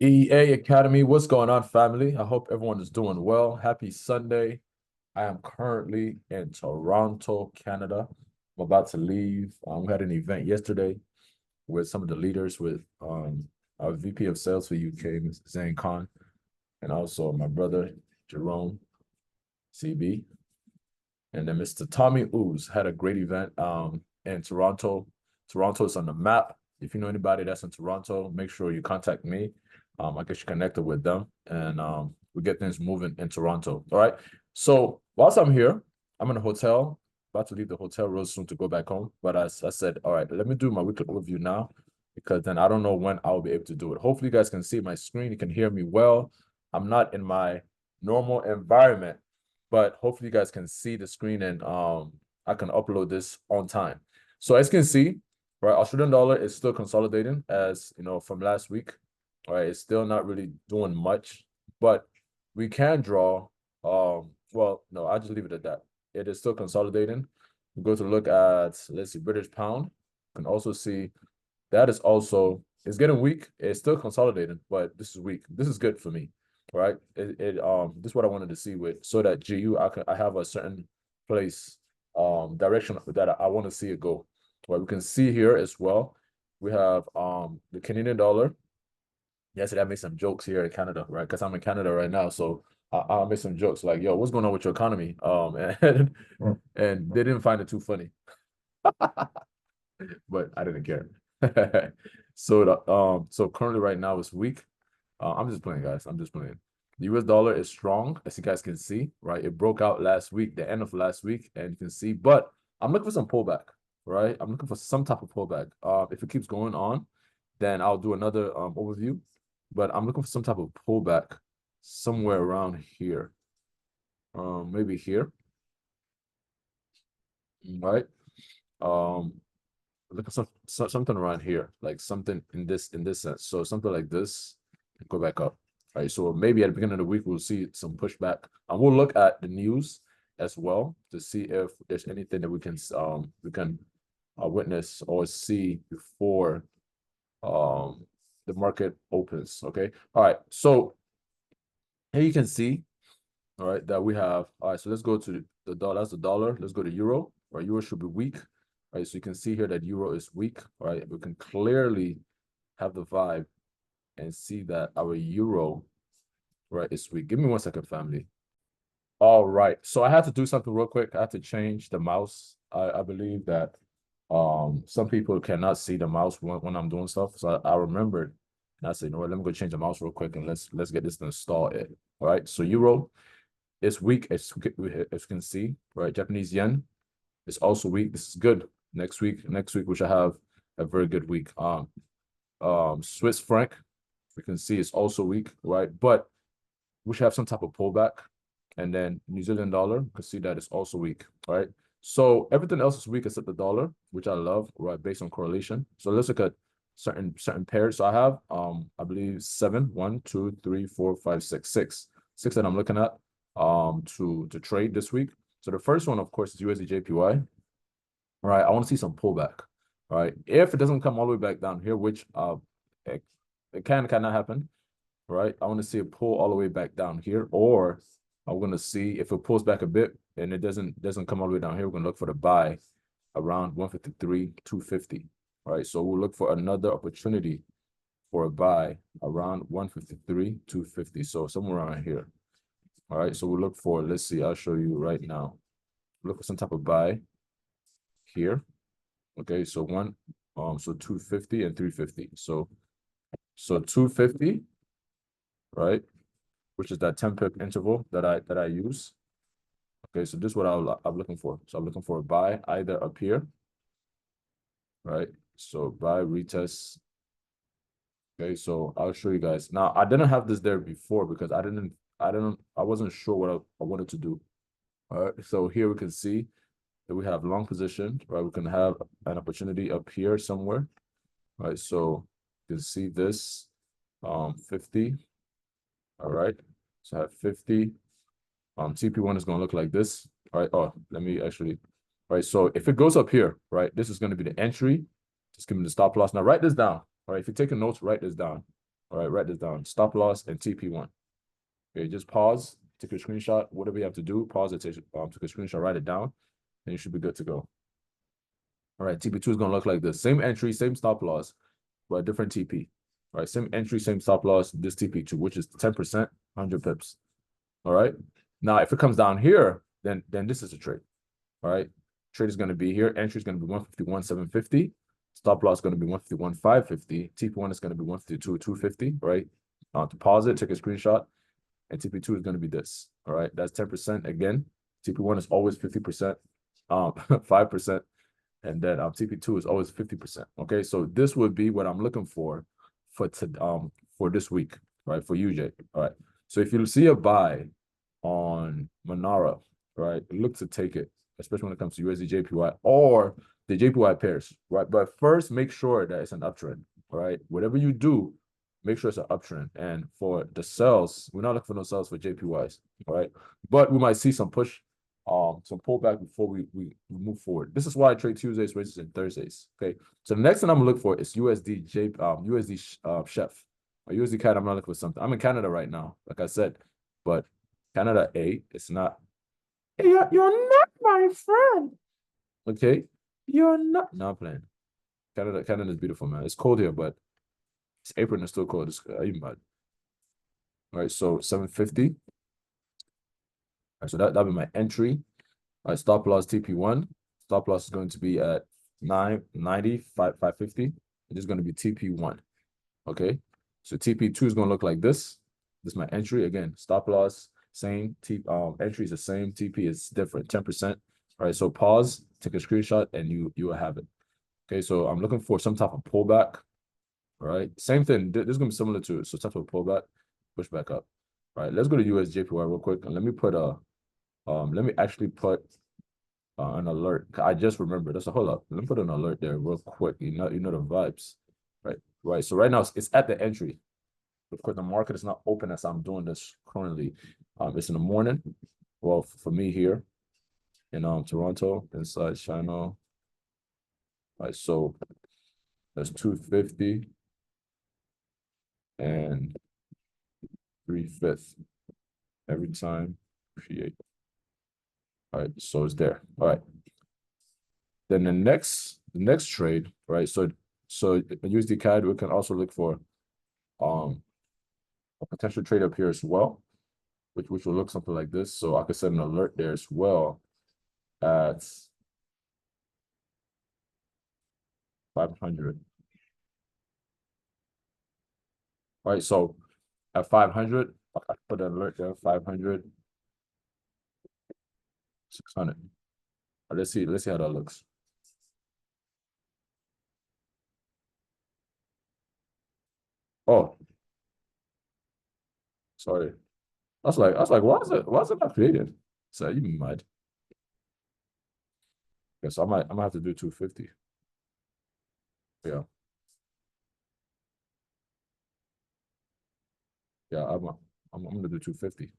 EA Academy, what's going on, family? I hope everyone is doing well. Happy Sunday. I am currently in Toronto, Canada. I'm about to leave. We had an event yesterday with some of the leaders, with our VP of Sales for UK, Ms. Zane Khan, and also my brother Jerome CB, and then Mr. Tommy Ooze had a great event in Toronto. Toronto is on the map. If you know anybody that's in Toronto, make sure you contact me. I get you connected with them, and we get things moving in Toronto. All right. So whilst I'm here, I'm in a hotel, about to leave the hotel real soon to go back home. But I said, all right, let me do my weekly overview now, because then I don't know when I'll be able to do it. Hopefully, you guys can see my screen. You can hear me well. I'm not in my normal environment, but hopefully, you guys can see the screen, and I can upload this on time. So as you can see, right, Australian dollar is still consolidating, as you know, from last week. All right, it's still not really doing much, but we can draw. Well, no, I'll just leave it at that. It is still consolidating. We go to look at, let's see, British pound. You can also see that is also, it's getting weak. It's still consolidating, but this is weak. This is good for me, right? This is what I wanted to see with, so that GU, I have a certain place, direction that I want to see it go. Right, we can see here as well. We have the Canadian dollar. Yesterday, I made some jokes here in Canada, right? Because I'm in Canada right now, so I'll make some jokes like, "Yo, what's going on with your economy?" And they didn't find it too funny, but I didn't care. So currently right now it's weak. I'm just playing, guys. I'm just playing. The US dollar is strong, as you guys can see, right? It broke out last week, the end of last week, and you can see, but I'm looking for some pullback, right? I'm looking for some type of pullback. If it keeps going on, then I'll do another overview. But I'm looking for some type of pullback somewhere around here. Maybe here, right? Um, look at something around here, like something in this sense. So something like this, go back up. Right. So maybe at the beginning of the week we'll see some pushback. And we'll look at the news as well to see if there's anything that we can witness or see before the market opens. Okay. All right. So here you can see, all right, that we have. All right. So let's go to the dollar. That's the dollar. Let's go to euro. Right. Euro should be weak. Right. So you can see here that euro is weak. All right. We can clearly have the vibe and see that our euro, right, is weak. Give me 1 second, family. All right. So I had to do something real quick. I had to change the mouse. I believe that some people cannot see the mouse when I'm doing stuff. So I remembered, and I said, you know what, let me go change the mouse real quick, and let's get this installed. All right. So euro is weak, as you can see, right? Japanese yen is also weak. This is good. Next week we should have a very good week. Swiss franc, we can see it's also weak, right? But we should have some type of pullback. And then New Zealand dollar, you can see that it's also weak, right? So everything else is weak except the dollar, which I love, right? Based on correlation. So let's look at certain pairs. So I have I believe seven, one, two, three, four, five, six that I'm looking at to trade this week. So the first one, of course, is USD JPY. All right, I want to see some pullback. All right, if it doesn't come all the way back down here, which it cannot happen, right? I want to see it pull all the way back down here, or I'm going to see if it pulls back a bit and it doesn't come all the way down here. We're going to look for the buy around 153, 250. All right, so we'll look for another opportunity for a buy around 153, 250. So somewhere around here. All right, so we'll look for, let's see, I'll show you right now. Look for some type of buy here. Okay, so so 250 and 350. So 250, right? Which is that 10 pip interval that I use. Okay, so this is what I'm looking for. So I'm looking for a buy either up here, right? So buy retest. Okay, so I'll show you guys. Now I didn't have this there before because I wasn't sure what I wanted to do. All right, so here we can see that we have long position, right? We can have an opportunity up here somewhere, right? So you can see this 50. All right, so I have 50. TP1 is going to look like this. All right. Oh, let me actually. All right. So if it goes up here, right, this is going to be the entry. Just give me the stop loss. Now write this down. All right. If you're taking notes, write this down. All right, write this down. Stop loss and TP1. Okay, just pause, take a screenshot, whatever you have to do, pause it, take a screenshot, write it down, and you should be good to go. All right, TP2 is gonna look like this. Same entry, same stop loss, but different TP. All right, same entry, same stop loss, this TP2, which is 10%, 100 pips. All right. Now, if it comes down here, then this is a trade. All right. Trade is going to be here. Entry is going to be 151,750. Stop loss is going to be 151,550. TP1 is going to be 152,250. Right. To pause it, take a screenshot. And TP2 is going to be this. All right. That's 10% again. TP1 is always 50%, 5%. And then TP2 is always 50%. Okay. So this would be what I'm looking for this week, right? For UJ. All right. So if you see a buy on Monero, right, look to take it, especially when it comes to USD JPY or the JPY pairs, right? But first, make sure that it's an uptrend, all right? Whatever you do, make sure it's an uptrend. And for the sells, we're not looking for no sells for JPYs, all right? But we might see some push, some pullback before we move forward. This is why I trade Tuesdays, Wednesdays, and Thursdays. Okay. So the next thing I'm gonna look for is USD Chef. Or USD CAD, I'm not looking for something. I'm in Canada right now, like I said, but Canada it's not. Hey, you're not my friend. Okay, you're not. No, I'm playing. Canada is beautiful, man. It's cold here, but it's April and it's still cold. It's even bad. All right, so 750. All right, so that'll be my entry. All right, stop loss TP1. Stop loss is going to be at 990, 550. It is going to be TP1. Okay, so TP2 is going to look like this. This is my entry. Again, stop loss, same. Entry is the same. TP is different, 10%. All right, so pause, take a screenshot, and you will have it. Okay, so I'm looking for some type of pullback. All right, same thing. This is going to be similar to it. So type of pullback, push back up. All right, let's go to USJPY real quick. And let me put actually put an alert. I just remembered. That's a hold up. Let me put an alert there real quick. You know the vibes. Right. So right now it's at the entry. Of course, the market is not open as I'm doing this currently. It's in the morning. Well, for me here in Toronto, inside China. All right, so that's 250 and 3/5 every time. Appreciate. All right, so it's there. All right. Then the next trade, right? So USD CAD, we can also look for a potential trade up here as well, which will look something like this. So I could set an alert there as well at 500. All right, so at 500, I put an alert there, 500, 600. Let's see how that looks. Oh, sorry. I was like, why is it not created? So you mad? Okay, so I'm gonna have to do 250. Yeah. Yeah, I'm gonna do 250.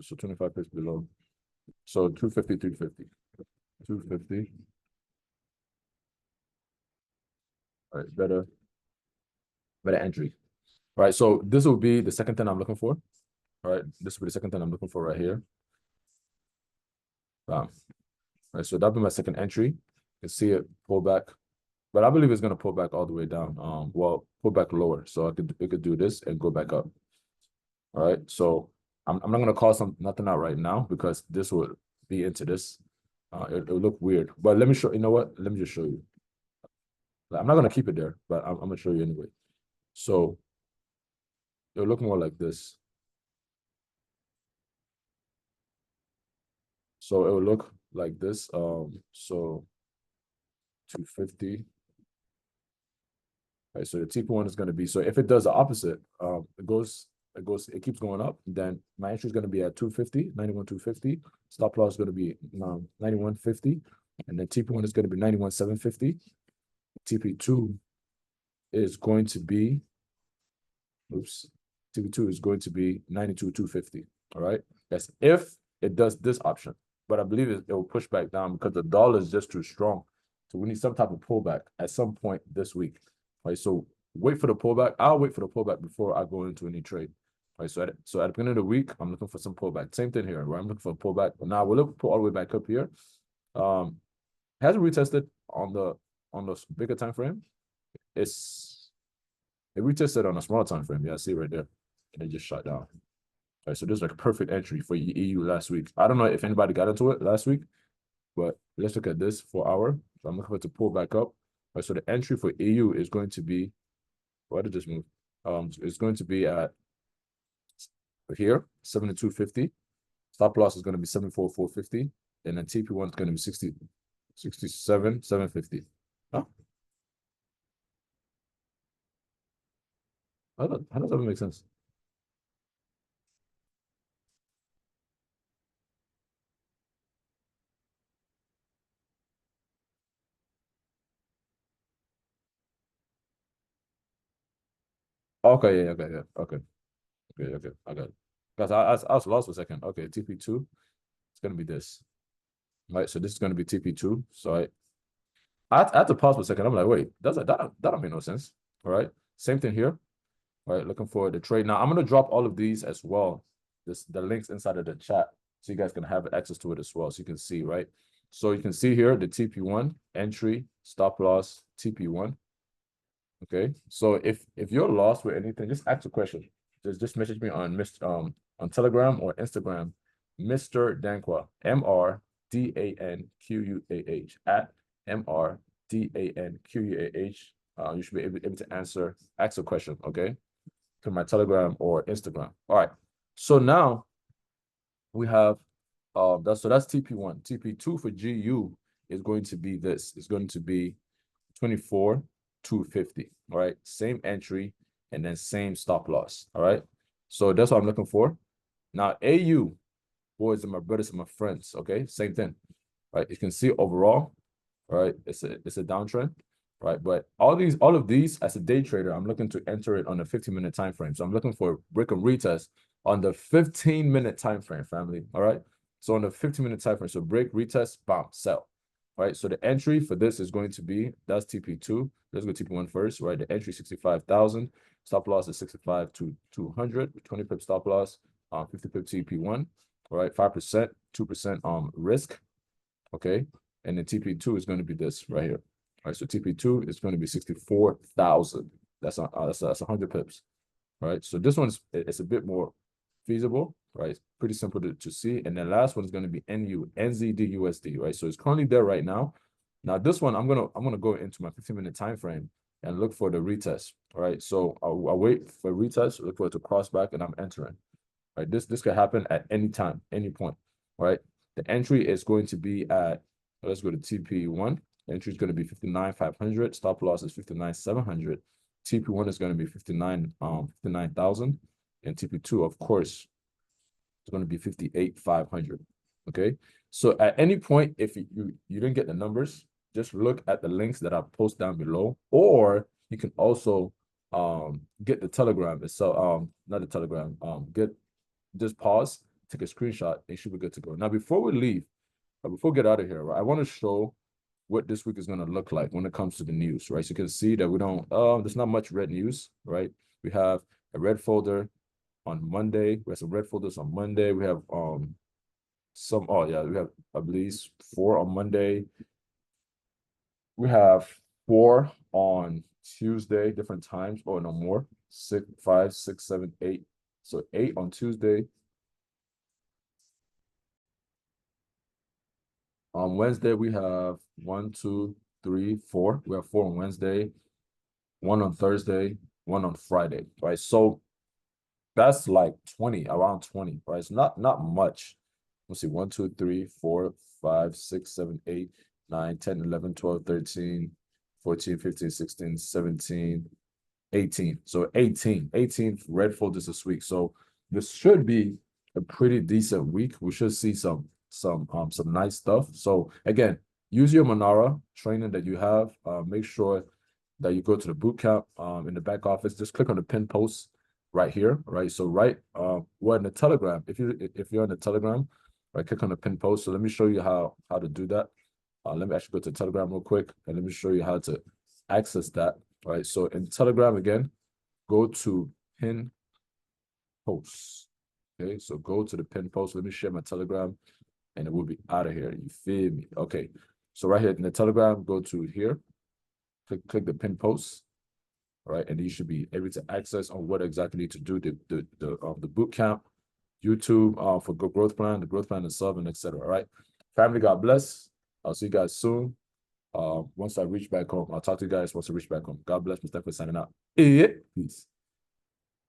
So 25 pips below. So 250, 350. 250. All right, better entry. All right, so this will be the second thing I'm looking for. All right, this will be the second thing I'm looking for right here. All right, so that'll be my second entry. You can see it pull back, but I believe it's gonna pull back all the way down. Well, pull back lower, so it could do this and go back up. All right, so I'm not gonna call nothing out right now because this will be into this. It'll look weird, but let me show. You know what? Let me just show you. I'm not gonna keep it there, but I'm gonna show you anyway. So it'll look more like this. So it will look like this. So 250. Right, so the TP1 is going to be, so if it does the opposite, it keeps going up, then my entry is going to be at 250, 91,250. Stop loss is going to be 91.50, and then TP1 is going to be 91,750. TP2 is going to be, TP2 is going to be 92,250. All right, that's if it does this option, but I believe it will push back down because the dollar is just too strong. So we need some type of pullback at some point this week. Right, so wait for the pullback. I'll wait for the pullback before I go into any trade. Right. So at the beginning of the week, I'm looking for some pullback. Same thing here, right? I'm looking for a pullback. But now we'll look pull all the way back up here. Hasn't retested on the bigger time frame. It retested on a smaller time frame. Yeah, I see right there. And it just shot down. All right, so this is like a perfect entry for EU last week. I don't know if anybody got into it last week, but let's look at this 4 hour. So I'm looking for it to pull back up. All right, so the entry for EU is going to be, why did this move? It's going to be at here, 72.50. Stop loss is going to be 74.450. And then TP1 is going to be 67.750. Huh? How does that make sense? Okay, yeah, okay, yeah, okay. Okay, I got it. Because I was lost for a second. Okay, TP2, it's gonna be this. Right, so this is gonna be TP2. So I had to pause for a second. I'm like, wait, that don't make no sense. All right. Same thing here. All right, looking for the trade. Now I'm gonna drop all of these as well. The links inside of the chat. So you guys can have access to it as well. So you can see, right? So you can see here the TP1 entry, stop loss, TP1. Okay. So if you're lost with anything, just ask a question. Just message me on Telegram or Instagram, Mr. Danquah, MrDanquah at MrDanquah. You should be able to ask a question, okay? To my Telegram or Instagram. All right. So now we have that's TP1. TP2 for GU is going to be this. It's going to be 24,250. All right. Same entry and then same stop loss. All right. So that's what I'm looking for. Now, AU, boys and my brothers and my friends. Okay. Same thing. Right. You can see overall, all right, it's a downtrend. Right. But all of these as a day trader, I'm looking to enter it on a 15-minute time frame. So I'm looking for break and retest on the 15-minute time frame, family. All right. So on the 15-minute time frame, so break, retest, bam, sell. Right, so the entry for this is going to be, that's TP2. Let's go TP1 first, right? The entry 65,000. Stop loss is 65 to 200. 20 pip stop loss, 50 pip TP1. All right, 5%, 2% risk. Okay, and then TP2 is going to be this right here. All right, so TP2 is going to be 64,000. That's 100 pips. All right, so this one's it's a bit more feasible, right? Pretty simple to see. And the last one is going to be NZDUSD, right? So it's currently there right now. Now this one, I'm gonna go into my 15-minute time frame and look for the retest. All right, so I'll wait for retest, look for it to cross back, and I'm entering. Right, this could happen at any time, any point. Right, the entry is going to be at. Let's go to TP1. Entry is going to be 59,500. Stop loss is 59,700. TP1 is going to be 59,000. And TP2, of course, is going to be 58,500. Okay. So at any point, if you didn't get the numbers, just look at the links that I post down below, or you can also get the Telegram itself. Not the Telegram. Just pause, take a screenshot, and you should be good to go. Now, before we leave, before we get out of here, right, I want to show what this week is going to look like when it comes to the news, right? So you can see that we don't, there's not much red news, right? We have a red folder on Monday. We have some red folders on Monday. We have we have at least 4 on Monday. We have 4 on Tuesday, different times, or no more. 6, 5, 6, 7, 8. So 8 on Tuesday. On Wednesday, we have 1, 2, 3, 4. We have 4 on Wednesday, 1 on Thursday, 1 on Friday, right? So that's like 20, around 20, right? It's not much. Let's see, 1, 2, 3, 4, 5, 6, 7, 8, 9, 10, 11, 12, 13, 14, 15, 16, 17, 18. So 18 red folders this week. So this should be a pretty decent week. We should see some nice stuff. So again, use your Monero training that you have. Make sure that you go to the boot camp in the back office. Just click on the pin post right here, right? So we're in the Telegram. If you're in the Telegram, right, click on the pin post. So let me show you how to do that. Let me actually go to Telegram real quick, and let me show you how to access that. All right, so in Telegram again, go to pin posts. Okay, so go to the pin post. Let me share my Telegram and it will be out of here. You feel me? Okay, so right here in the Telegram, go to here, click the pin post. All right, and you should be able to access on what exactly to do the boot camp, YouTube for growth plan, the growth plan and sub and etc. All right, family, God bless. I'll see you guys soon. Once I reach back home, I'll talk to you guys once I reach back home. God bless. Mr. for signing out. Yeah. Peace.